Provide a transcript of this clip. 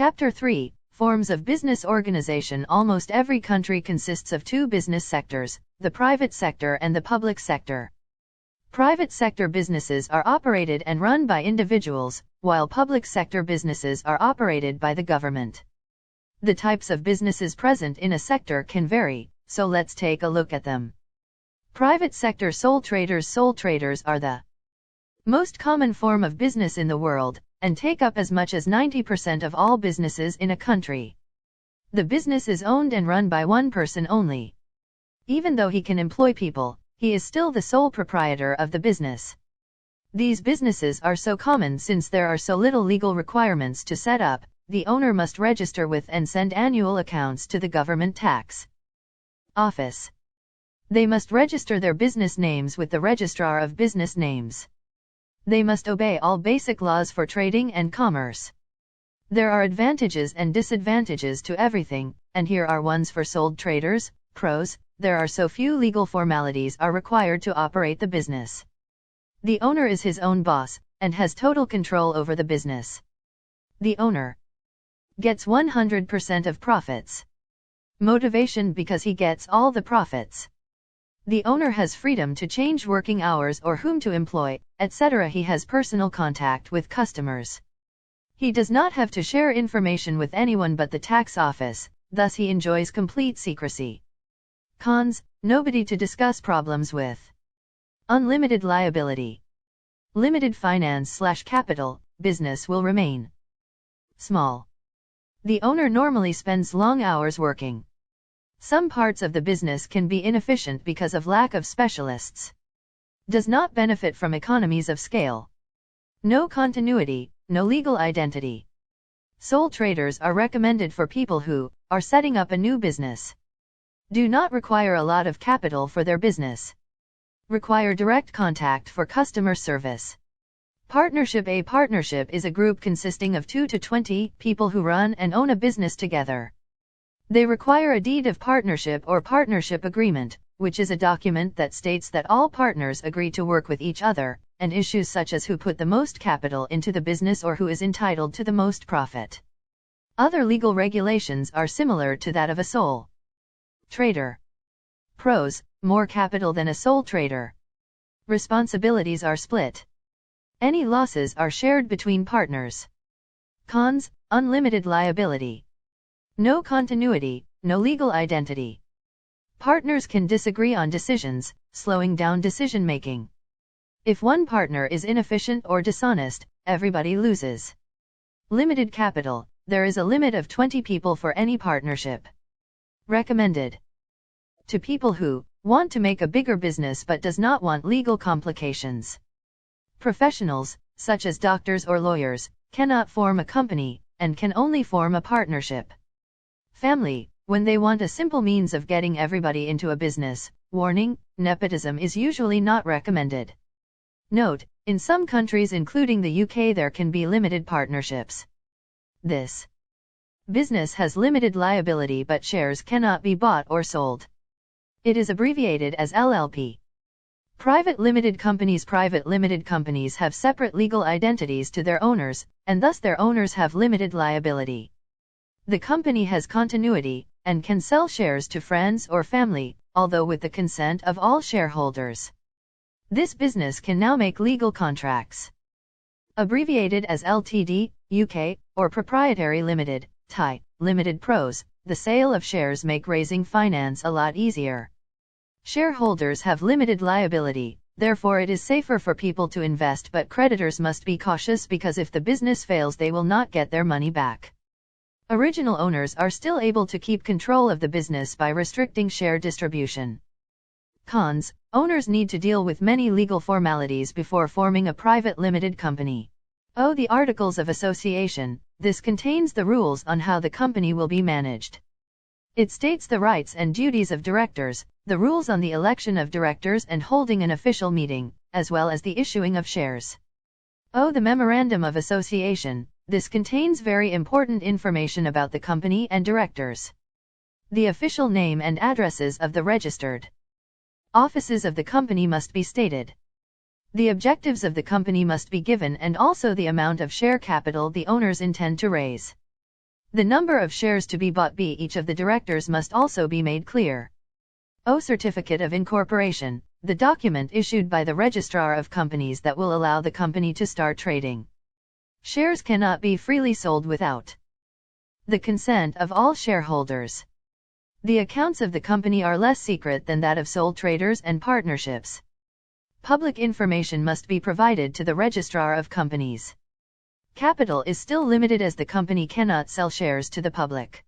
Chapter 3, Forms of Business Organization. Almost every country consists of two business sectors, the private sector and the public sector. Private sector businesses are operated and run by individuals, while public sector businesses are operated by the government. The types of businesses present in a sector can vary, so let's take a look at them. Private sector sole traders. Sole traders are the most common form of business in the world, and take up as much as 90% of all businesses in a country. The business is owned and run by one person only. Even though he can employ people, he is still the sole proprietor of the business. These businesses are so common since there are so little legal requirements to set up. The owner must register with and send annual accounts to the government tax office. They must register their business names with the Registrar of Business Names. They must obey all basic laws for trading and commerce. There are advantages and disadvantages to everything, and here are ones for sole traders. Pros: there are so few legal formalities are required to operate the business. The owner is his own boss, and has total control over the business. The owner gets 100% of profits. Motivation: because he gets all the profits. The owner has freedom to change working hours or whom to employ, etc. He has personal contact with customers. He does not have to share information with anyone but the tax office, thus he enjoys complete secrecy. Cons: nobody to discuss problems with. Unlimited liability. Limited finance/capital, business will remain small. The owner normally spends long hours working. Some parts of the business can be inefficient because of lack of specialists. Does not benefit from economies of scale. No continuity, no legal identity. Sole traders are recommended for people who are setting up a new business. Do not require a lot of capital for their business. Require direct contact for customer service. Partnership. A partnership is a group consisting of 2 to 20 people who run and own a business together. They require a deed of partnership or partnership agreement, which is a document that states that all partners agree to work with each other, and issues such as who put the most capital into the business or who is entitled to the most profit. Other legal regulations are similar to that of a sole trader. Pros: more capital than a sole trader. Responsibilities are split. Any losses are shared between partners. Cons: unlimited liability. No continuity, no legal identity. Partners can disagree on decisions, slowing down decision-making. If one partner is inefficient or dishonest, everybody loses. Limited capital. There is a limit of 20 people for any partnership. Recommended to people who want to make a bigger business but does not want legal complications. Professionals, such as doctors or lawyers, cannot form a company, and can only form a partnership. Family, when they want a simple means of getting everybody into a business. Warning: nepotism is usually not recommended. Note: in some countries including the UK there can be limited partnerships. This business has limited liability but shares cannot be bought or sold. It is abbreviated as LLP. Private limited companies. Private limited companies have separate legal identities to their owners, and thus their owners have limited liability. The company has continuity, and can sell shares to friends or family, although with the consent of all shareholders. This business can now make legal contracts. Abbreviated as LTD, UK, or Proprietary Limited, Thai, Limited. Pros: the sale of shares make raising finance a lot easier. Shareholders have limited liability, therefore it is safer for people to invest, but creditors must be cautious because if the business fails they will not get their money back. Original owners are still able to keep control of the business by restricting share distribution. Cons: owners need to deal with many legal formalities before forming a private limited company. The Articles of Association. This contains the rules on how the company will be managed. It states the rights and duties of directors, the rules on the election of directors and holding an official meeting, as well as the issuing of shares. The Memorandum of Association. This contains very important information about the company and directors. The official name and addresses of the registered offices of the company must be stated. The objectives of the company must be given and also the amount of share capital the owners intend to raise. The number of shares to be bought by each of the directors must also be made clear. O Certificate of Incorporation, the document issued by the Registrar of Companies that will allow the company to start trading. Shares cannot be freely sold without the consent of all shareholders. The accounts of the company are less secret than that of sole traders and partnerships. Public information must be provided to the Registrar of Companies. Capital is still limited as the company cannot sell shares to the public.